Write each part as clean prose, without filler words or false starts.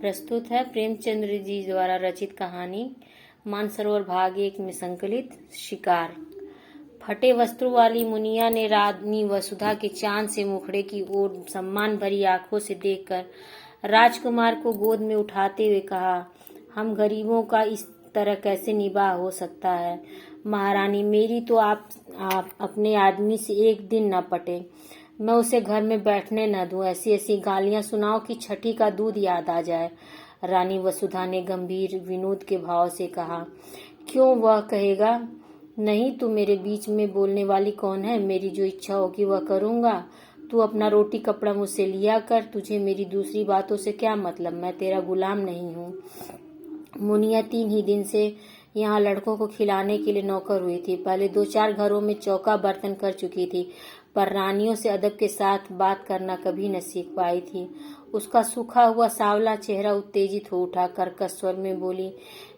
प्रस्तुत है प्रेमचंद्र जी द्वारा रचित कहानी मानसरोवर भाग 1 में संकलित शिकार। फटे वस्त्रों वाली मुनिया ने रानी वसुधा के चांद से मुखड़े की ओर सम्मान भरी आंखों से देखकर राजकुमार को गोद में उठाते हुए कहा, हम गरीबों का इस तरह कैसे निबाह हो सकता है। महारानी, मेरी तो आप अपने आदमी से एक दिन न पटे, मैं उसे घर में बैठने न दूं। ऐसी ऐसी गालियां सुनाओ कि छठी का दूध याद आ जाए। रानी वसुधा ने गंभीर विनोद के भाव से कहा, क्यों, वह कहेगा नहीं तो मेरे बीच में बोलने वाली कौन है। मेरी जो इच्छा होगी वह करूंगा। तू अपना रोटी कपड़ा मुझसे लिया कर, तुझे मेरी दूसरी बातों से क्या मतलब, मैं तेरा गुलाम नहीं हूँ। मुनिया 3 ही दिन से यहाँ लड़कों को खिलाने के लिए नौकर हुई थी। पहले 2-4 घरों में चौका बर्तन कर चुकी थी, पर रानियों से अदब के साथ बात करना कभी न सीख पाई थी। उसका सूखा हुआ सांवला चेहरा उत्तेजित हो उठा। कर्कश स्वर में बोली,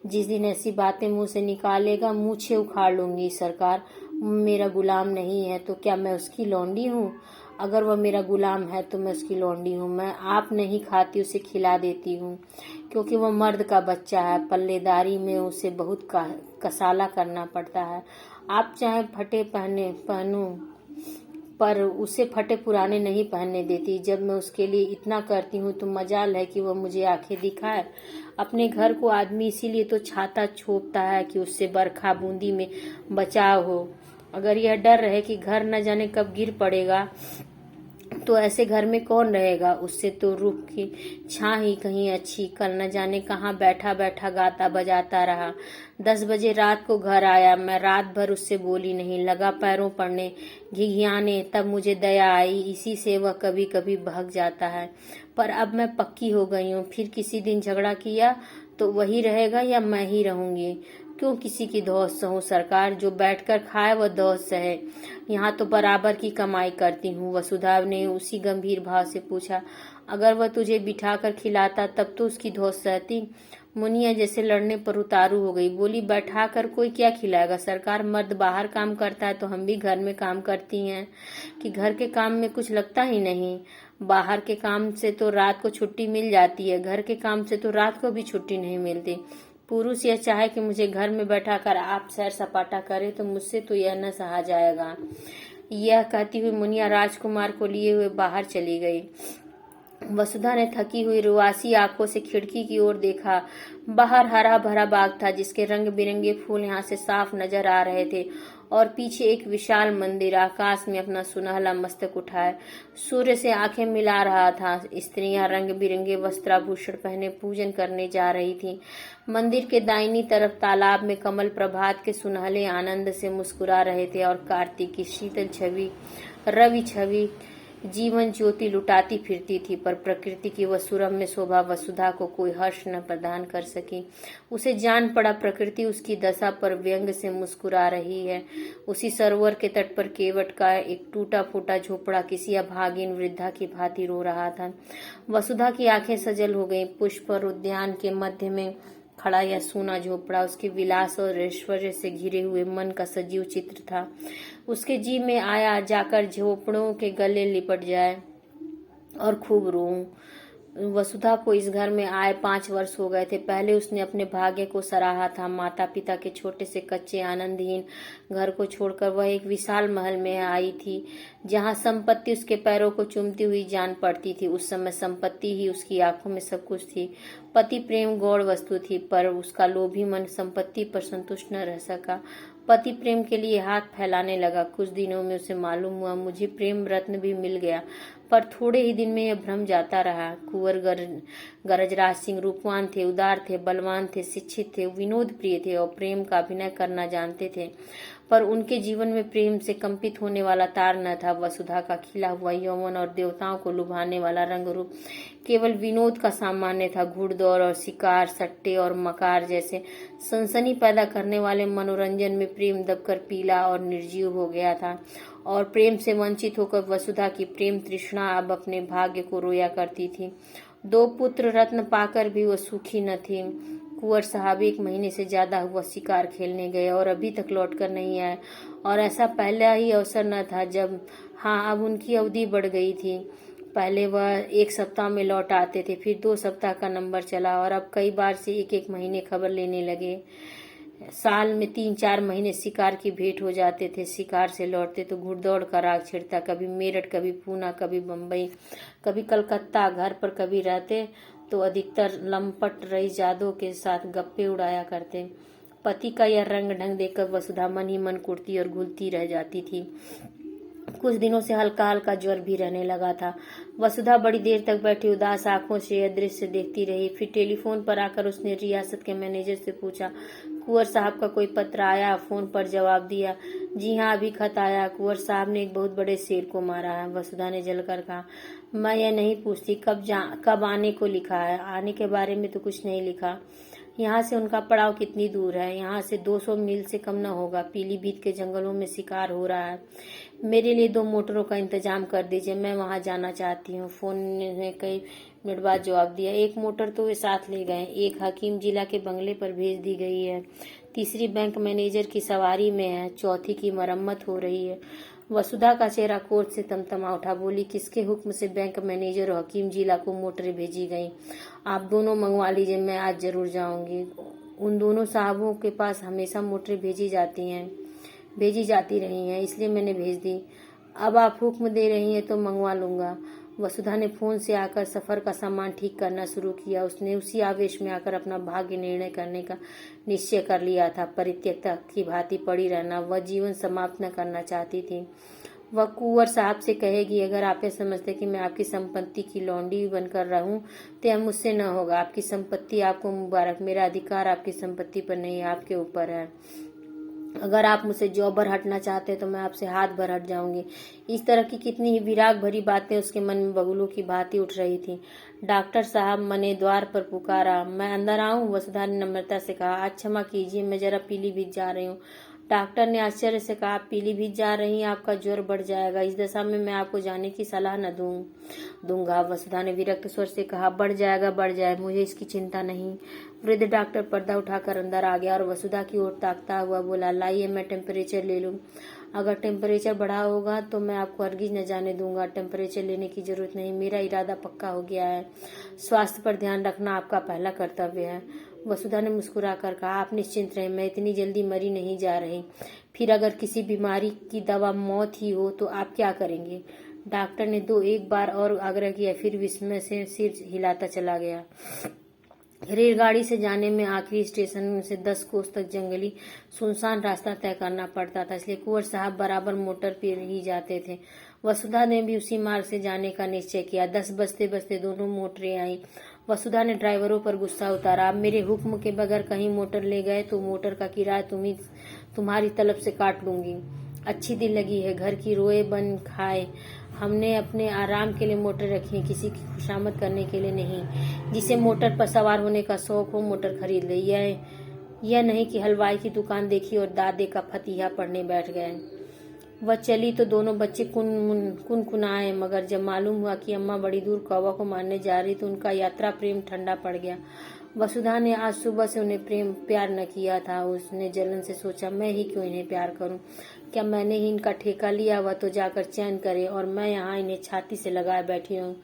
जिस दिन ऐसी बातें मुंह से निकालेगा मूछें उखाड़ लूंगी। सरकार मेरा गुलाम नहीं है तो क्या मैं उसकी लौंडी हूँ? अगर वह मेरा गुलाम है तो मैं उसकी लौंडी हूँ। मैं आप नहीं खाती, उसे खिला देती हूँ, क्योंकि वह मर्द का बच्चा है। पल्लेदारी में उसे बहुत कसाला करना पड़ता है। आप चाहे फटे पहनूं, पर उसे फटे पुराने नहीं पहनने देती। जब मैं उसके लिए इतना करती हूँ तो मजाल है कि वह मुझे आंखें दिखाए। अपने घर को आदमी इसीलिए तो छाता छोपता है कि उससे बरखा बूंदी में बचाव हो। अगर यह डर रहे कि घर न जाने कब गिर पड़ेगा तो ऐसे घर में कौन रहेगा। उससे तो रूप की छां ही कहीं अच्छी। कल न जाने कहाँ बैठा बैठा गाता बजाता रहा। 10 बजे रात को घर आया। मैं रात भर उससे बोली नहीं, लगा पैरों पड़ने घिघियाने। तब मुझे दया आई, इसी से वह कभी कभी भाग जाता है। पर अब मैं पक्की हो गई हूँ, फिर किसी दिन झगड़ा किया तो वही रहेगा या मैं ही रहूंगी। क्यों किसी की धौंस सहूं सरकार, जो बैठकर खाए वह धौंस सहे। यहाँ तो बराबर की कमाई करती हूँ। वसुधा ने उसी गंभीर भाव से पूछा, अगर वह तुझे बिठाकर खिलाता तब तो उसकी धौंस सहती। मुनिया जैसे लड़ने पर उतारू हो गई। बोली, बैठा कर कोई क्या खिलाएगा सरकार। मर्द बाहर काम करता है तो हम भी घर में काम करती हैं कि घर के काम में कुछ लगता ही नहीं। बाहर के काम से तो रात को छुट्टी मिल जाती है, घर के काम से तो रात को भी छुट्टी नहीं मिलती। पुरुष यह चाहे कि मुझे घर में बैठाकर आप सैर सपाटा करे तो मुझसे तो यह न सहा जाएगा। यह कहती हुई मुनिया राजकुमार को लिए हुए बाहर चली गई। वसुधा ने थकी हुई रुआसी आंखों से खिड़की की ओर देखा। बाहर हरा भरा बाग था जिसके रंग बिरंगे फूल यहाँ से साफ नजर आ रहे थे, और पीछे एक विशाल मंदिर आकाश में अपना सुनहला मस्तक उठाए सूर्य से आंखें मिला रहा था। स्त्रियां रंग बिरंगे वस्त्राभूषण पहने पूजन करने जा रही थीं। मंदिर के दाहिनी तरफ तालाब में कमल प्रभात के सुनहले आनंद से मुस्कुरा रहे थे, और कार्तिक की शीतल छवि, रवि छवि जीवन ज्योति लुटाती फिरती थी। पर प्रकृति की वह सुरम्य शोभा वसुधा को कोई हर्ष न प्रदान कर सकी। उसे जान पड़ा प्रकृति उसकी दशा पर व्यंग से मुस्कुरा रही है। उसी सरोवर के तट पर केवट का एक टूटा फूटा झोपड़ा किसी अभागिन वृद्धा की भांति रो रहा था। वसुधा की आंखें सजल हो गईं। पुष्प और उद्यान के मध्य में खड़ा यह सूना झोपड़ा उसके विलास और ऐश्वर्य से घिरे हुए मन का सजीव चित्र था। उसके जी में आया जाकर झोपड़ों के गले लिपट जाए और खूब रोऊं। वसुधा को इस घर में आए 5 वर्ष हो गए थे। पहले उसने अपने भाग्य को सराहा था। माता पिता के छोटे से कच्चे आनंदहीन घर को छोड़कर वह एक विशाल महल में आई थी, जहां संपत्ति उसके पैरों को चूमती हुई जान पड़ती थी। उस समय संपत्ति ही उसकी आंखों में सब कुछ थी। पति प्रेम गौण वस्तु थी, पर उसका लोभी मन संपत्ति पर संतुष्ट न रह सका। पति प्रेम के लिए हाथ फैलाने लगा। कुछ दिनों में उसे मालूम हुआ, मुझे प्रेम रत्न भी मिल गया। पर थोड़े ही दिन में यह भ्रम जाता रहा। कुंवर गरजराज सिंह रूपवान थे, उदार थे, बलवान थे, शिक्षित थे, विनोद प्रिय थे और प्रेम का अभिनय करना जानते थे, पर उनके जीवन में प्रेम से कंपित होने वाला तार न था। वसुधा का खिला हुआ यौवन और देवताओं को लुभाने वाला रंग रूप केवल विनोद का सामान्य था। घुड़दौड़ और शिकार, सट्टे और मकार जैसे सनसनी पैदा करने वाले मनोरंजन में प्रेम दबकर पीला और निर्जीव हो गया था, और प्रेम से वंचित होकर वसुधा की प्रेम तृष्णा अब अपने भाग्य को रोया करती थी। 2 पुत्र रत्न पाकर भी वह सुखी न थी। कुंवर साहब 1 महीने से ज्यादा हुआ शिकार खेलने गए और अभी तक लौटकर नहीं आए, और ऐसा पहला ही अवसर न था जब अब उनकी अवधि बढ़ गई थी। पहले वह 1 सप्ताह में लौट आते थे, फिर 2 सप्ताह का नंबर चला और अब कई बार से 1-1 महीने खबर लेने लगे। साल में 3-4 महीने शिकार की भेंट हो जाते थे। शिकार से लौटते तो घुड़दौड़ का राग छिड़ता, कभी मेरठ, कभी पूना, कभी बम्बई, कभी कलकत्ता। घर पर कभी रहते तो अधिकतर लंपट रईस जादव के साथ गप्पे उड़ाया करते। पति का यह रंग ढंग देखकर वसुधा मन ही मन कुढ़ती और घुलती रह जाती थी। कुछ दिनों से हल्का हल्का ज्वर भी रहने लगा था। वसुधा बड़ी देर तक बैठी उदास आंखों से यह दृश्य देखती रही। फिर टेलीफोन पर आकर उसने रियासत के मैनेजर से पूछा, कुंवर साहब का कोई पत्र आया? फोन पर जवाब दिया, जी हाँ, अभी खत आया। कुंवर साहब ने एक बहुत बड़े शेर को मारा है। वसुधा ने जलकर कहा, मैं यह नहीं पूछती कब आने को लिखा है। आने के बारे में तो कुछ नहीं लिखा। यहाँ से उनका पड़ाव कितनी दूर है? यहाँ से 200 मील से कम न होगा। पीलीभीत के जंगलों में शिकार हो रहा है। मेरे लिए 2 मोटरों का इंतजाम कर दीजिए, मैं वहाँ जाना चाहती हूँ। फोन ने कई मिनट बाद जवाब दिया, 1 मोटर तो वे साथ ले गए, 1 हकीम जिला के बंगले पर भेज दी गई है, 3री बैंक मैनेजर की सवारी में है, 4थी की मरम्मत हो रही है। वसुधा का चेहरा क्रोध से तमतमा उठा। बोली, किसके हुक्म से बैंक मैनेजर और हकीम जिला को मोटरें भेजी गई? आप दोनों मंगवा लीजिए, मैं आज जरूर जाऊंगी। उन दोनों साहबों के पास हमेशा मोटरें भेजी जाती रही हैं, इसलिए मैंने भेज दी। अब आप हुक्म दे रही हैं तो मंगवा लूंगा। वसुधा ने फोन से आकर सफर का सामान ठीक करना शुरू किया। उसने उसी आवेश में आकर अपना भाग्य निर्णय करने का निश्चय कर लिया था। परित्यक्ता की भांति पड़ी रहना वह जीवन समाप्त न करना चाहती थी। वह कुंवर साहब से कहेगी, अगर आप ये समझते कि मैं आपकी संपत्ति की लौंडी बनकर रहूं तो यह मुझसे न होगा। आपकी संपत्ति आपको मुबारक, मेरा अधिकार आपकी संपत्ति पर नहीं, आपके ऊपर है। अगर आप मुझसे जॉब पर हटना चाहते तो मैं आपसे हाथ भर हट जाऊंगी। इस तरह की कितनी ही विराग भरी बातें उसके मन में बगुलों की भांति उठ रही थी। डॉक्टर साहब मने द्वार पर पुकारा। मैं अंदर आऊं? वसुधा ने नम्रता से कहा। आज क्षमा कीजिए, मैं जरा पीलीभीत जा रही हूँ। डॉक्टर ने आश्चर्य से कहा, आप पीलीभीत जा रही हैं? आपका ज्वर बढ़ जाएगा। इस दशा में मैं आपको जाने की सलाह न दूंगा। वसुधा ने विरक्त स्वर से कहा, बढ़ जाए, मुझे इसकी चिंता नहीं। वृद्ध डॉक्टर पर्दा उठाकर अंदर आ गया और वसुधा की ओर ताकता हुआ बोला, लाइए मैं टेम्परेचर ले लूं। अगर टेम्परेचर बढ़ा होगा तो मैं आपको हरगिज न जाने दूंगा। टेम्परेचर लेने की जरूरत नहीं, मेरा इरादा पक्का हो गया है। स्वास्थ्य पर ध्यान रखना आपका पहला कर्तव्य है। वसुधा ने मुस्कुराकर कहा, आप निश्चिंत रहें, मैं इतनी जल्दी मरी नहीं जा रही। फिर अगर किसी बीमारी की दवा मौत ही हो तो आप क्या करेंगे? डॉक्टर ने 1 बार और आग्रह किया, फिर विस्मय से सिर हिलाता चला गया। रेलगाड़ी से जाने में आखिरी स्टेशन से 10 कोस तक जंगली सुनसान रास्ता तय करना पड़ता था, इसलिए कुंवर साहब बराबर मोटर पर ही जाते थे। वसुधा ने भी उसी मार्ग से जाने का निश्चय किया। 10 बजते बजते दोनों मोटरें आई। वसुधा ने ड्राइवरों पर गुस्सा उतारा, आप मेरे हुक्म के बगैर कहीं मोटर ले गए तो मोटर का किराया तुम्हारी तलब से काट लूंगी। अच्छी दिल लगी है, घर की रोए बन खाए। हमने अपने आराम के लिए मोटर रखी है, किसी की खुशामद करने के लिए नहीं। जिसे मोटर पर सवार होने का शौक हो मोटर खरीद ले। यह नहीं कि हलवाई की दुकान देखी और दादे का फतीहा पढ़ने बैठ गए। वह चली तो दोनों बच्चे कुनकुनाए, मगर जब मालूम हुआ कि अम्मा बड़ी दूर कौवा को मारने जा रही तो उनका यात्रा प्रेम ठंडा पड़ गया। वसुधा ने आज सुबह से उन्हें प्यार न किया था। उसने जलन से सोचा, मैं ही क्यों इन्हें प्यार करूं? क्या मैंने ही इनका ठेका लिया? वह तो जाकर चैन करे और मैं यहाँ इन्हें छाती से लगाए बैठी हूँ।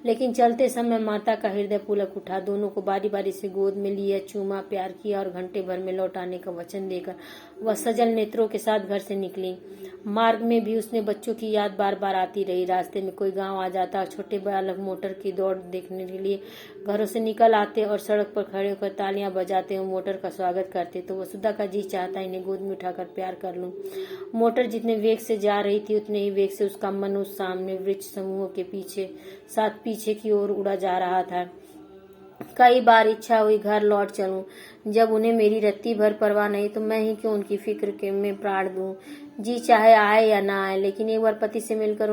लेकिन चलते समय माता का हृदय पुलक उठा। दोनों को बारी बारी से गोद में लिया, चूमा, प्यार किया और घंटे भर में लौट आने का वचन देकर वह सजल नेत्रों के साथ घर से निकली। मार्ग में भी उसने बच्चों की याद बार बार आती रही। रास्ते में कोई गांव आ जाता और छोटे बालक मोटर की दौड़ देखने के लिए घरों से निकल आते और सड़क पर खड़े होकर तालियां बजाते और मोटर का स्वागत करते, तो वसुधा का जी चाहता इन्हें गोद में उठाकर प्यार कर लूं। मोटर जितने वेग से जा रही थी उतने ही वेग से उसका मन उस सामने वृक्ष समूहों के पीछे की ओर उड़ा जा रहा था। कई बार इच्छा हुई घर लौट चलूं। जब उन्हें मेरी रत्ती भर परवाह नहीं तो मैं ही क्यों उनकी फिक्र के में प्राण दूं। जी चाहे आए या ना आए, लेकिन एक बार पति से मिलकर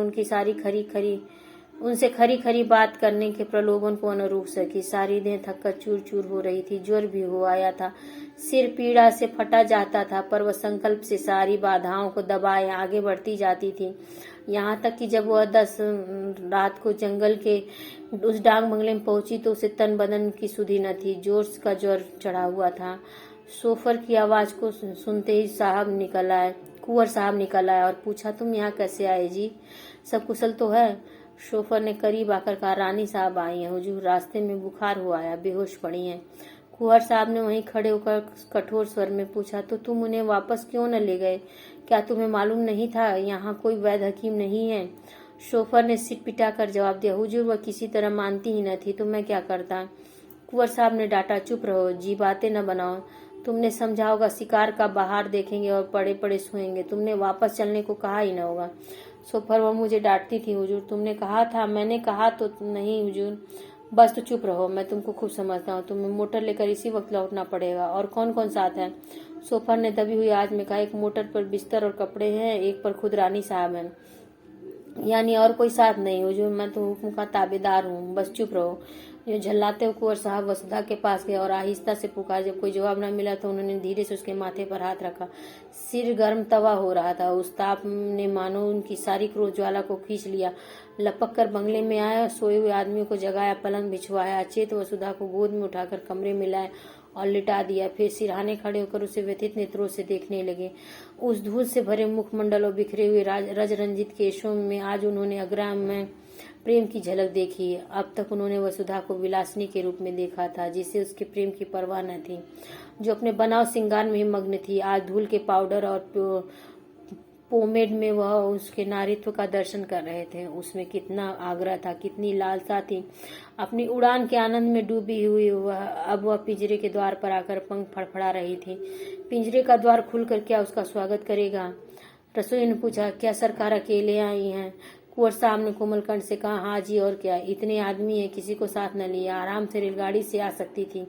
उनसे खरी खरी बात करने के प्रलोभन को न रोक सकी। सारी देह थककर चूर चूर हो रही थी, ज्वर भी हो आया था, सिर पीड़ा से फटा जाता था, पर वह संकल्प से सारी बाधाओं को दबाए आगे बढ़ती जाती थी। यहाँ तक कि जब वह 10 रात को जंगल के उस डाक बंगले में पहुंची तो उसे तन बदन की सुधि न थी। जोर का ज्वर चढ़ा हुआ था। सोफर की आवाज को सुनते ही कुंवर साहब निकल आए और पूछा, तुम यहाँ कैसे आए जी? सब कुशल तो है? शोफर ने करीब आकर कहा, रानी साहब आई हैं हुजूर, रास्ते में बुखार हुआ है, बेहोश पड़ी हैं। कुंवर साहब ने वहीं खड़े होकर कठोर स्वर में पूछा, तो तुम उन्हें वापस क्यों न ले गए? क्या तुम्हें मालूम नहीं था यहाँ कोई वैद्य हकीम नहीं है? शोफर ने सिर पिटाकर जवाब दिया, हुजूर वह किसी तरह मानती ही न थी, तो मैं क्या करता? कुंवर साहब ने डांटा, चुप रहो जी, बातें न बनाओ। तुमने समझा होगा शिकार का बाहर देखेंगे और पड़े पड़े सोएंगे, तुमने वापस चलने को कहा ही न होगा। शोफर, वो मुझे डांटती थी हुजूर, तुमने कहा था। मैंने कहा तो नहीं हुजूर। बस तो चुप रहो, मैं तुमको खूब समझता हूँ, तुम्हें मोटर लेकर इसी वक्त लौटना पड़ेगा। और कौन कौन साथ है? शोफर ने दबी हुई आवाज में कहा, एक मोटर पर बिस्तर और कपड़े हैं, एक पर खुद रानी साहब हैं। यानी और कोई साथ नहीं हुजूर, मैं तो हुक्म का ताबेदार हूँ, बस चुप रहो। जो झल्लाते हुए कुंवर साहब वसुधा के पास गए और आहिस्ता से पुकार। जब कोई जवाब न मिला तो उन्होंने धीरे से उसके माथे पर हाथ रखा। सिर गर्म तवा हो रहा था, उस ताप ने मानो उनकी सारी क्रोध ज्वाला को खींच लिया। लपक कर बंगले में आया, सोए हुए आदमियों को जगाया, पलंग बिछवाया, अचेत वसुधा को गोद में उठाकर कमरे में लाए और लिटा दिया। फिर सिरहाने खड़े होकर उसे व्यथित नेत्रों से देखने लगे। उस धूल से भरे मुखमंडल और बिखरे हुए रज रंजित केशों में आज उन्होंने अग्राम में प्रेम की झलक देखी। अब तक उन्होंने वसुधा को विलासिनी के रूप में देखा था, जिसे उसके प्रेम की परवाह न थी, जो अपने बनाव श्रृंगार में ही मग्न थी। आज धूल के पाउडर और पोमेड में वह उसके नारीत्व का दर्शन कर रहे थे। उसमें कितना आग्रह था, कितनी लालसा थी। अपनी उड़ान के आनंद में डूबी हुई वह पिंजरे के द्वार पर आकर पंख फड़फड़ा रही थी। पिंजरे का द्वार खुलकर क्या उसका स्वागत करेगा? रसोई ने पूछा, क्या सरकार अकेले आई हैं? कुंवर साहब ने कोमल कंठ से कहा, हाँ जी, और क्या, इतने आदमी है, किसी को साथ न लिया, आराम से रेलगाड़ी से आ सकती थी,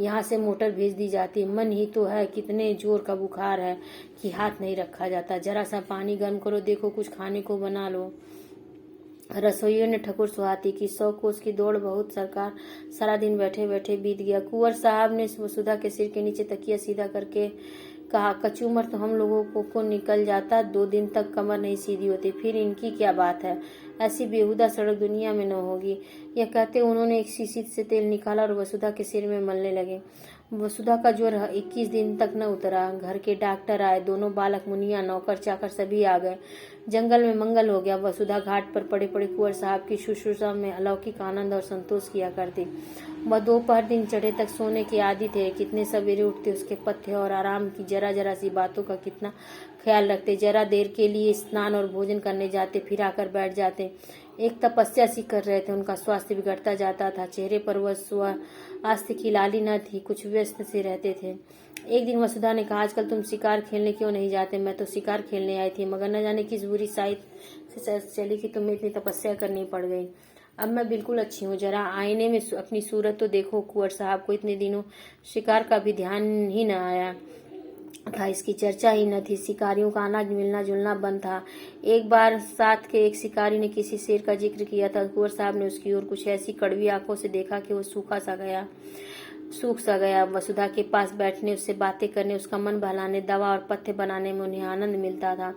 यहाँ से मोटर भेज दी जाती। मन ही तो है, कितने जोर का बुखार है कि हाथ नहीं रखा जाता। जरा सा पानी गर्म करो, देखो कुछ खाने को बना लो। रसोइयों ने ठकुर सुहाती की 100 कोस की दौड़ बहुत सरकार, सारा दिन बैठे बैठे बीत गया। कुंवर साहब ने वसुधा के सिर के नीचे तकिया सीधा करके कहा, कचूमर तो हम लोगों को निकल जाता, 2 दिन तक कमर नहीं सीधी होती, फिर इनकी क्या बात है? ऐसी बेहुदा सड़क दुनिया में न होगी। यह कहते उन्होंने एक शीशी से तेल निकाला और वसुधा के सिर में मलने लगे। वसुधा का ज्वर 21 दिन तक न उतरा। घर के डॉक्टर आए, दोनों बालक, मुनिया, नौकर चाकर सभी आ गए। जंगल में मंगल हो गया। वसुधा घाट पर पड़े पड़े कुंवर साहब की शुश्रूषा में अलौकिक आनंद और संतोष किया करती। वह दोपहर दिन चढ़े तक सोने के आदी थे। कितने सवेरे उठते, उसके पथ्य और आराम की जरा जरा सी बातों का कितना ख्याल रखते। जरा देर के लिए स्नान और भोजन करने जाते, फिर आकर बैठ जाते। एक तपस्या सी कर रहे थे। उनका स्वास्थ्य बिगड़ता जाता था। चेहरे पर वह स्वास्थ्य की लाली न थी, कुछ व्यस्त से रहते थे। एक दिन वसुधा ने कहा, आजकल तुम शिकार खेलने क्यों नहीं जाते? मैं तो शिकार खेलने आई थी, मगर न जाने किस बुरी साइड से चली कि तुम्हें इतनी तपस्या करनी पड़ गई। अब मैं बिल्कुल अच्छी हूँ, जरा आईने में अपनी सूरत तो देखो। कुंवर साहब को इतने दिनों शिकार का भी ध्यान ही न आया था, इसकी चर्चा ही न थी। शिकारियों का आना मिलना जुलना बंद था। एक बार साथ के एक शिकारी ने किसी शेर का जिक्र किया था। कुंवर साहब ने उसकी ओर कुछ ऐसी कड़वी आंखों से देखा कि वो सूख सा गया। वसुधा के पास बैठने, उससे बातें करने, उसका मन बहलाने, दवा और पथ्य बनाने में उन्हें आनंद मिलता था।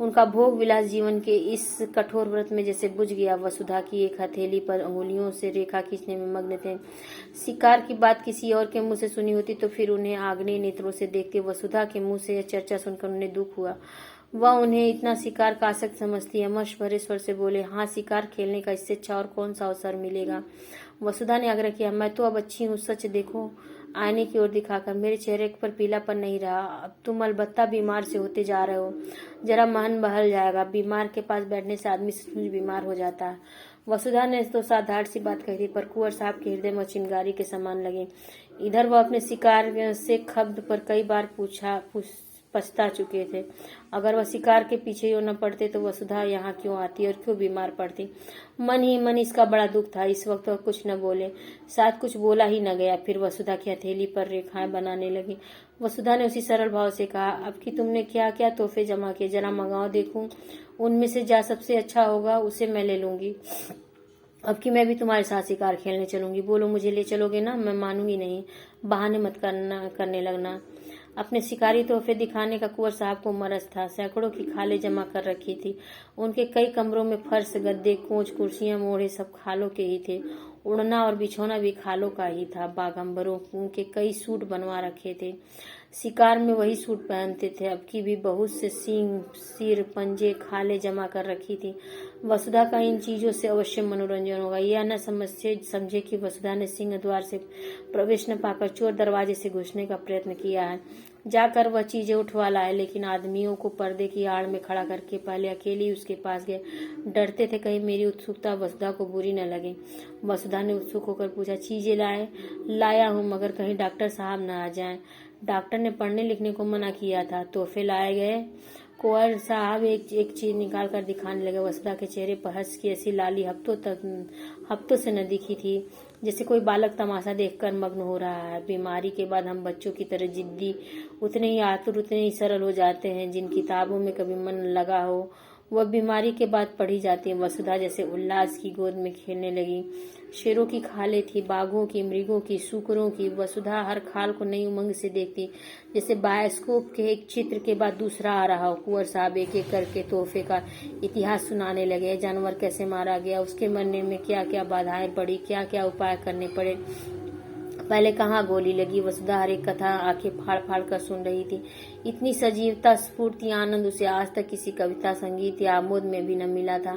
उनका भोग विलास जीवन के इस कठोर व्रत में जैसे बुझ गया। वसुधा की एक हथेली पर अंगुलियों से रेखा खींचने में मग्न थे। शिकार की बात किसी और के मुंह से सुनी होती तो फिर उन्हें आग्नेय नेत्रों से देखते। वसुधा के मुंह से यह चर्चा सुनकर उन्हें दुख हुआ। वह उन्हें इतना शिकार का आसक्त समझती है। मश भरे स्वर से बोले, हाँ, शिकार खेलने का इससे अच्छा और कौन सा अवसर मिलेगा? वसुधा ने आग्रह किया, मैं तो अब अच्छी हूँ, सच देखो। आईने की ओर दिखाकर, मेरे चेहरे पर पीलापन नहीं रहा। अब तुम अलबत्ता बीमार से होते जा रहे हो। जरा मन बहल जाएगा। बीमार के पास बैठने से आदमी सचमुच बीमार हो जाता है। वसुधा ने तो साधारण सी बात कही थी, पर कुंवर साहब के हृदय में चिंगारी के समान लगे। इधर वह अपने शिकार से खब्द पर कई बार पछता चुके थे। अगर वह शिकार के पीछे ही न पड़ते तो वसुधा यहाँ क्यों आती और क्यों बीमार पड़ती? मन ही मन इसका बड़ा दुख था। इस वक्त वह कुछ न बोले, शायद कुछ बोला ही न गया। फिर वसुधा की हथेली पर रेखाएं बनाने लगी। वसुधा ने उसी सरल भाव से कहा, अब कि तुमने क्या क्या तोहफे जमा किए, जरा मंगाओ देखूं। उनमें से जा सबसे अच्छा होगा उसे मैं ले लूंगी। अब कि मैं भी तुम्हारे साथ शिकार खेलने चलूंगी। बोलो, मुझे ले चलोगे ना? मैं मानूंगी नहीं। बहाने मत करने लगना। अपने शिकारी तोहफे दिखाने का कुंवर साहब को मरज था। सैकड़ों की खालें जमा कर रखी थी। उनके कई कमरों में फर्श, गद्दे, कोच, कुर्सियां, मोढ़े सब खालों के ही थे। उड़ना और बिछौना भी खालों का ही था। बागंबरों उनके कई सूट बनवा रखे थे। शिकार में वही सूट पहनते थे। अब की भी बहुत से सींग, सिर, पंजे, खालें जमा कर रखी थी। वसुधा का इन चीजों से अवश्य मनोरंजन होगा। यह न समझे कि वसुधा ने सिंह द्वार से प्रवेश न पाकर चोर दरवाजे से घुसने का प्रयत्न किया है। जाकर वह चीजें उठवा लाए, लेकिन आदमियों को पर्दे की आड़ में खड़ा करके पहले अकेले ही उसके पास गए। डरते थे कहीं मेरी उत्सुकता वसुधा को बुरी न लगे। वसुधा ने उत्सुक होकर पूछा, चीजें लाया हूँ, मगर कहीं डॉक्टर साहब न आ जाएं। डॉक्टर ने पढ़ने लिखने को मना किया था। तोहफे लाए गए। कुंवर साहब एक चीज निकाल कर दिखाने लगे। वसुधा के चेहरे पर हंस की ऐसी लाली हफ्तों से न दिखी थी, जैसे कोई बालक तमाशा देखकर मग्न हो रहा है। बीमारी के बाद हम बच्चों की तरह जिद्दी, उतने ही आतुर, उतने ही सरल हो जाते हैं। जिन किताबों में कभी मन लगा हो वह बीमारी के बाद पढ़ी जाती है। वसुधा जैसे उल्लास की गोद में खेलने लगी। शेरों की खालें थी, बाघों की, मृगों की, सूकरों की। वसुधा हर खाल को नई उमंग से देखती, जैसे बायोस्कोप के एक चित्र के बाद दूसरा आ रहा हो। कुंवर साहब एक एक करके तोहफे का इतिहास सुनाने लगे। जानवर कैसे मारा गया, उसके मरने में क्या क्या बाधाएं पड़ी, क्या क्या उपाय करने पड़े, पहले कहाँ गोली लगी। वसुधा हर एक कथा आंखें फाड़ फाड़ कर सुन रही थी। इतनी सजीवता, स्फूर्ति, आनंद उसे आज तक किसी कविता, संगीत या आमोद में भी न मिला था।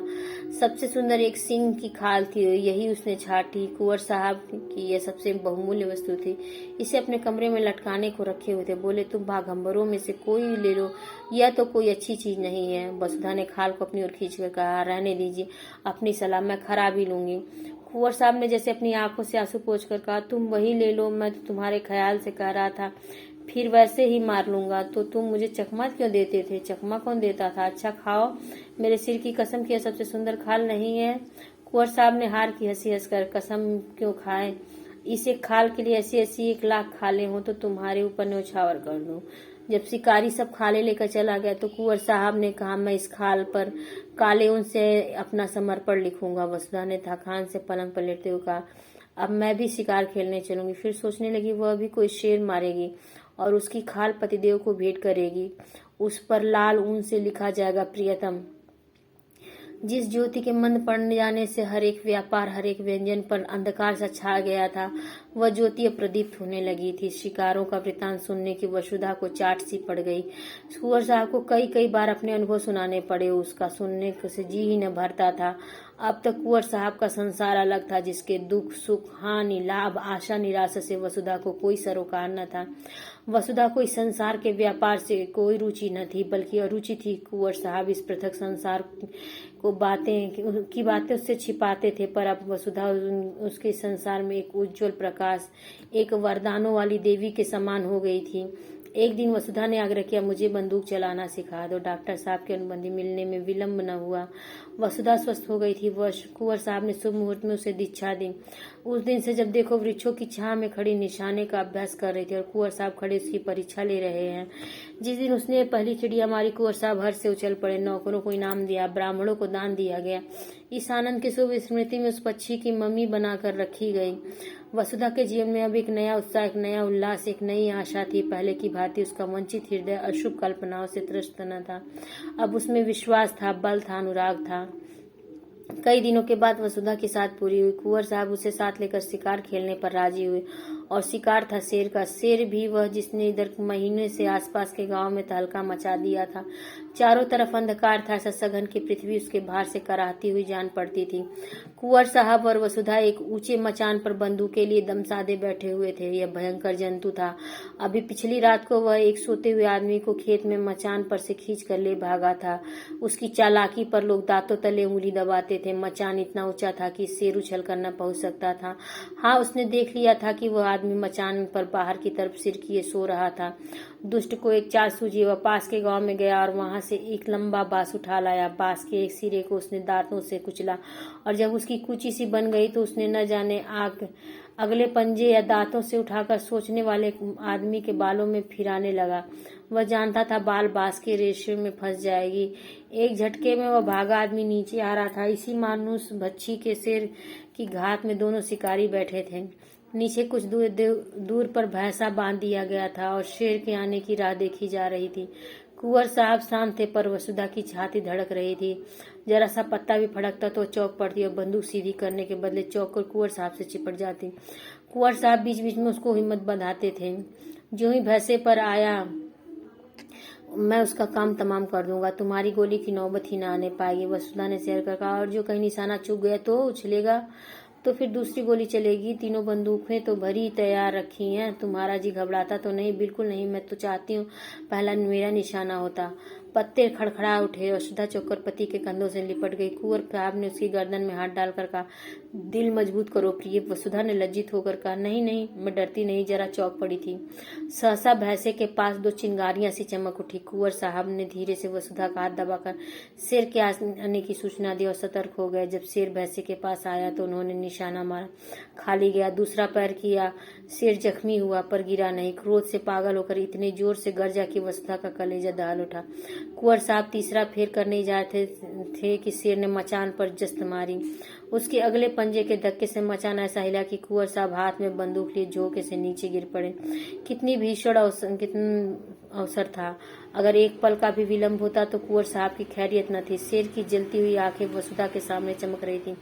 सबसे सुंदर एक सिंह की खाल थी, यही उसने छाटी। कुंवर साहब की यह सबसे बहुमूल्य वस्तु थी। इसे अपने कमरे में लटकाने को रखे हुए थे। बोले, तुम बाघंबरों में से कोई ले लो, यह तो कोई अच्छी चीज नहीं है। वसुधा ने खाल को अपनी ओर खींचकर कहा, रहने दीजिए, अपनी सलाह, मैं खराब ही लूंगी। कुंवर साहब ने जैसे अपनी आंखों से आंसू पोंछकर कहा, तुम वही ले लो, मैं तो तुम्हारे ख्याल से कह रहा था, फिर वैसे ही मार लूंगा। तो तुम मुझे चकमा क्यों देते थे? चकमा कौन देता था? अच्छा खाओ, मेरे सिर की कसम की यह सबसे सुंदर खाल नहीं है। कुंवर साहब ने हार की हंसी हंसकर, कसम क्यों खाए, इस एक खाल के लिए ऐसी ऐसी 1,00,000 खाले हो तो तुम्हारे ऊपर न्यौछावर कर दूं। जब शिकारी सब खाले लेकर चला गया तो कुंवर साहब ने कहा, मैं इस खाल पर काले ऊन से अपना समर्पण लिखूंगा। वसुधा ने थकान से पलंग पर लेटते हुए कहा, अब मैं भी शिकार खेलने चलूंगी। फिर सोचने लगी, वह भी कोई शेर मारेगी और उसकी खाल पतिदेव को भेंट करेगी। उस पर लाल ऊन से लिखा जाएगा, प्रियतम। जिस ज्योति के मंद पड़ जाने से हर एक व्यापार, हर एक व्यंजन पर अंधकार सा छा गया था, वह ज्योति अब प्रदीप्त होने लगी थी। शिकारों का वृतांत सुनने की वसुधा को चाट सी पड़ गई। कुंवर साहब को कई कई बार अपने अनुभव सुनाने पड़े। उसका सुनने से जी ही न भरता था। अब तक कुंवर साहब का संसार अलग था, जिसके दुख, सुख, हानि, लाभ, आशा, निराशा से वसुधा को कोई सरोकार न था। वसुधा को इस संसार के व्यापार से कोई रुचि न थी, बल्कि अरुचि थी। कुंवर साहब इस पृथक संसार को बातें उससे छिपाते थे, पर अब वसुधा उसके संसार में एक उज्जवल प्रकाश, एक वरदानों वाली देवी के समान हो गई थी। एक दिन वसुधा ने आग्रह किया, मुझे बंदूक चलाना सिखा दो। डॉक्टर साहब के अनुबंधी मिलने में विलंब न हुआ। वसुधा स्वस्थ हो गई थी। कुंवर साहब ने शुभ मुहूर्त में उसे दीक्षा दी। उस दिन से जब देखो वृक्षों की छां में खड़ी निशाने का अभ्यास कर रही थी और कुंवर साहब खड़े उसकी परीक्षा ले रहे हैं। जिस दिन उसने पहली चिड़िया मारी, कुंवर साहब हर्ष से उछल पड़े। नौकरों को इनाम दिया, ब्राह्मणों को दान दिया गया। इस आनंद की शुभ स्मृति में उस पक्षी की मम्मी बनाकर रखी गई। वसुधा के जीवन में अब एक नया उत्साह, एक नया उल्लास, एक नई आशा थी। पहले की भांति उसका वंचित हृदय अशुभ कल्पनाओं से त्रस्त न था। अब उसमें विश्वास था, बल था, अनुराग था। कई दिनों के बाद वसुधा की साथ पूरी हुई। कुंवर साहब उसे साथ लेकर शिकार खेलने पर राजी हुए, और शिकार था शेर का। शेर भी वह जिसने इधर महीने से आसपास के गांव में तहलका मचा दिया था। चारों तरफ अंधकार था, ऐसा सघन की पृथ्वी उसके भार से कराहती हुई जान पड़ती थी। कुंवर साहब और वसुधा एक ऊंचे मचान पर बंदूक के लिए दम साधे बैठे हुए थे। यह भयंकर जंतु था। अभी पिछली रात को वह एक सोते हुए आदमी को खेत में मचान पर से खींच कर ले भागा था। उसकी चालाकी पर लोग दांतों तले उंगली दबाते थे। मचान इतना ऊंचा था कि शेर उछल कर न पहुंच सकता था। हाँ, उसने देख लिया था कि वह आदमी मचान पर बाहर की तरफ सिर किए सो रहा था। दुष्ट को एक चाल सूझी। वह पास के गांव में गया और वहां से एक लंबा बांस उठा लाया। बांस के एक सिरे को उसने दांतों से कुचला, और जब उसकी कुची सी बन गई तो उसने न जाने अगले पंजे या दांतों से उठाकर सोचने वाले आदमी के बालों में फिराने लगा। वह जानता था बाल बांस के रेशे में फंस जाएगी। एक झटके में वह भागा आदमी नीचे आ रहा था। इसी मानुस भच्छी के शेर की घात में दोनों शिकारी बैठे थे। नीचे कुछ दूर पर भैंसा बांध दिया गया था और शेर के आने की राह देखी जा रही थी। कुंवर साहब शांत थे, पर वसुधा की छाती धड़क रही थी। जरा सा पत्ता भी फड़कता तो चौक पड़ती और बंदूक सीधी करने के बदले चौक कर कुंवर साहब से चिपट जाती। कुंवर साहब बीच बीच में उसको हिम्मत बंधाते थे। जो ही भैंसे पर आया मैं उसका काम तमाम कर दूंगा, तुम्हारी गोली की नौबत ही ना आने पाएगी। वसुधा ने शेर कर कहा। और जो कहीं निशाना चूक गया तो उछलेगा तो फिर दूसरी गोली चलेगी। तीनों बंदूकें तो भरी तैयार रखी हैं। तुम्हारा जी घबराता तो नहीं? बिल्कुल नहीं, मैं तो चाहती हूँ पहला मेरा निशाना होता। पत्ते खड़खड़ा उठे। वसुधा चौकर पति के कंधों से लिपट गई। कुंवर साहब ने उसकी गर्दन में हाथ डालकर कहा, दिल मजबूत करो प्रिय। वसुधा ने लज्जित होकर कहा, नहीं नहीं, मैं डरती नहीं, जरा चौंक पड़ी थी। सहसा भैंसे के पास दो चिंगारियां सी चमक उठी। कुंवर साहब ने धीरे से वसुधा का हाथ दबाकर शेर के आने की सूचना दी और सतर्क हो गए। जब शेर भैंसे के पास आया तो उन्होंने निशाना मारा, खाली गया। दूसरा पैर किया, शेर जख्मी हुआ पर गिरा नहीं। क्रोध से पागल होकर इतने जोर से गरजा कि वसुधा का कलेजा दहल उठा। कुंवर साहब तीसरा फेर करने जा रहे थे कि शेर ने मचान पर जस्त मारी। उसके अगले पंजे के धक्के से मचान ऐसा हिला कि कुंवर साहब हाथ में बंदूक लिए झोंके से नीचे गिर पड़े। कितनी भीषण अवसर था। अगर एक पल का भी विलंब होता तो कुंवर साहब की खैरियत न थी। शेर की जलती हुई आंखें वसुधा के सामने चमक रही थी।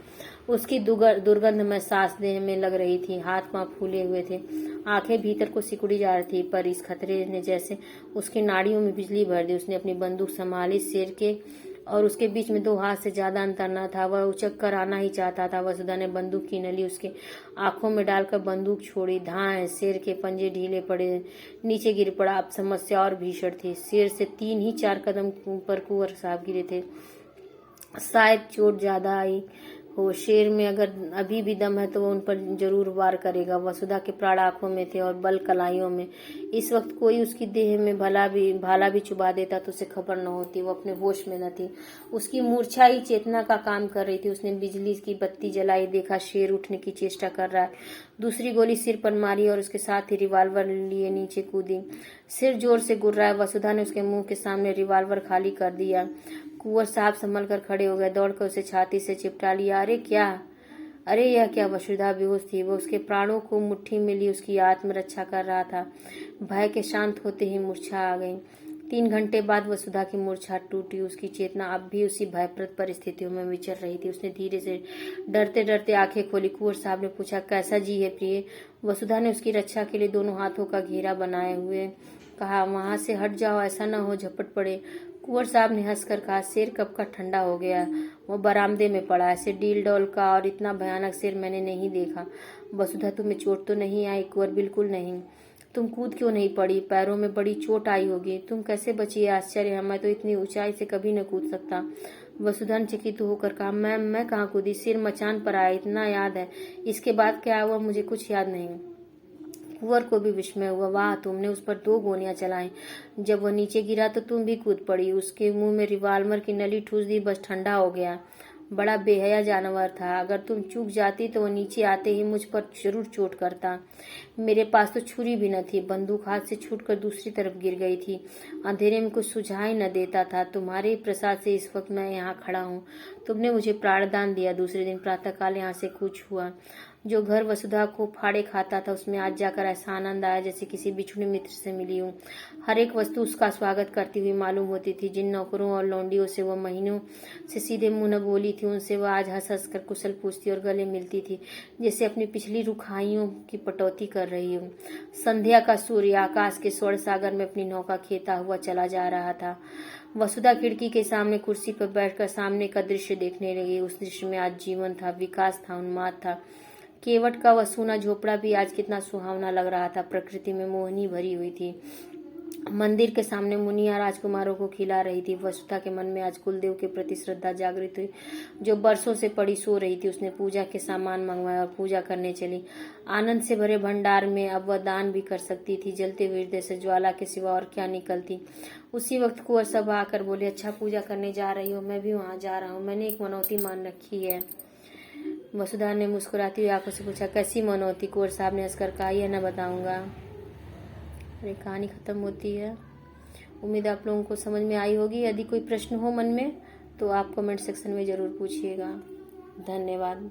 उसकी दुर्गंध में सांस देह में लग रही थी। हाथ पांव फूले हुए थे, आंखें भीतर को सिकुड़ी जा रही थी। पर इस खतरे ने जैसे उसकी नाड़ियों में बिजली भर दी। उसने अपनी बंदूक संभाली। शेर के और उसके बीच में 2 हाथ से ज्यादा अंतर न था। वह उचक कर आना ही चाहता था। वसुधा ने बंदूक की नली उसके आंखों में डालकर बंदूक छोड़ी। धाए! शेर के पंजे ढीले पड़े, नीचे गिर पड़ा। अब समस्या और भीषण थी। शेर से 3 ही 4 कदम पर कुंवर साहब गिरे थे। शायद चोट ज्यादा आई हो। शेर में अगर अभी भी दम है तो वो उन पर जरूर वार करेगा। वसुधा के प्राण आंखों में थे और बल कलाइयों में। इस वक्त कोई उसकी देह में भाला भी चुबा देता तो उसे खबर न होती। वो अपने होश में न थी। उसकी मूर्छा ही चेतना का काम कर रही थी। उसने बिजली की बत्ती जलाई, देखा शेर उठने की चेष्टा कर रहा है। दूसरी गोली सिर पर मारी और उसके साथ ही रिवाल्वर लिए नीचे कूदी। सिर जोर से गुर्रा रहा है। वसुधा ने उसके मुंह के सामने रिवाल्वर खाली कर दिया। कुंवर साहब संभल कर खड़े हो गए, दौड़कर उसे छाती से चिपटा लिया। अरे क्या, अरे यह क्या! वसुधा बेहोश थी। वो उसके प्राणों को मुट्ठी में ली उसकी आत्मरक्षा कर रहा था। भय के शांत होते ही मूर्छा आ गई। 3 घंटे बाद वसुधा की मूर्छा टूटी। उसकी चेतना अब भी उसी भयप्रद परिस्थितियों में विचर रही थी। उसने धीरे से डरते डरते आंखें खोली। कुंवर साहब ने पूछा, कैसा जी है प्रिय? वसुधा ने उसकी रक्षा के लिए दोनों हाथों का घेरा बनाए हुए कहा, वहां से हट जाओ, ऐसा न हो झपट पड़े। कुंवर साहब ने हंसकर कहा, शेर कब का ठंडा हो गया। वो बरामदे में पड़ा। ऐसे डील डॉल का और इतना भयानक शेर मैंने नहीं देखा। वसुधा, तुम्हें चोट तो नहीं आई? कुंवर, बिल्कुल नहीं। तुम कूद क्यों नहीं पड़ी? पैरों में बड़ी चोट आई होगी। तुम कैसे बची? आश्चर्य है, मैं तो इतनी ऊंचाई से कभी न कूद सकता। वसुधा ने चकित होकर कहा, मैं कहाँ कूदी? शेर मचान पर आया, इतना याद है। इसके बाद क्या हुआ मुझे कुछ याद नहीं। कुंवर को भी विस्मय हुआ। वाह, तुमने उस पर 2 गोलियां चलाई। जब वह नीचे गिरा तो तुम भी कूद पड़ी। उसके मुंह में रिवाल्वर की नली ठूस दी, बस ठंडा हो गया। बड़ा बेहया जानवर था। अगर तुम चूक जाती तो वह नीचे आते ही मुझ पर जरूर चोट करता। मेरे पास तो छुरी भी न थी। बंदूक हाथ से छूटकर दूसरी तरफ गिर गई थी। अंधेरे में कुछ सुझाई न देता था। तुम्हारे प्रसाद से इस वक्त मैं यहाँ खड़ा हूँ। तुमने मुझे प्राणदान दिया। दूसरे दिन प्रातःकाल यहाँ से कूच हुआ। जो घर वसुधा को फाड़े खाता था उसमें आज जाकर ऐसा आनंद आया जैसे किसी बिछुड़े मित्र से मिली हूँ। हर एक वस्तु उसका स्वागत करती हुई मालूम होती थी। जिन नौकरों और लौंडियों से वह महीनों से सीधे मुंह न बोली थी, उनसे वह आज हंस हंस कर कुशल पूछती और गले मिलती थी, जैसे अपनी पिछली रुखाइयों की पटौती कर रही हूँ। संध्या का सूर्य आकाश के स्वर्ण सागर में अपनी नौका खेता हुआ चला जा रहा था। वसुधा खिड़की के सामने कुर्सी पर बैठकर सामने का दृश्य देखने लगी। उस दृश्य में आज जीवन था, विकास था, उन्माद था। केवट का वह सूना झोपड़ा भी आज कितना सुहावना लग रहा था। प्रकृति में मोहनी भरी हुई थी। मंदिर के सामने मुनिया राजकुमारों को खिला रही थी। वसुधा के मन में आज कुलदेव के प्रति श्रद्धा जागृत हुई, जो बरसों से पड़ी सो रही थी। उसने पूजा के सामान मंगवाए और पूजा करने चली। आनंद से भरे भंडार में अब वह दान भी कर सकती थी। जलते हुए हृदय से ज्वाला के सिवा और क्या निकलती। उसी वक्त कुंवर सब आकर बोले, अच्छा पूजा करने जा रही हो? मैं भी वहाँ जा रहा हूँ। मैंने एक मनौती मान रखी है। वसुधा ने मुस्कुराती हुई आंखों से पूछा, कैसी मनौती? कुंवर साहब ने हंसकर कहा, यह न बताऊंगा। अरे कहानी खत्म होती है। उम्मीद आप लोगों को समझ में आई होगी। यदि कोई प्रश्न हो मन में तो आप कमेंट सेक्शन में जरूर पूछिएगा। धन्यवाद।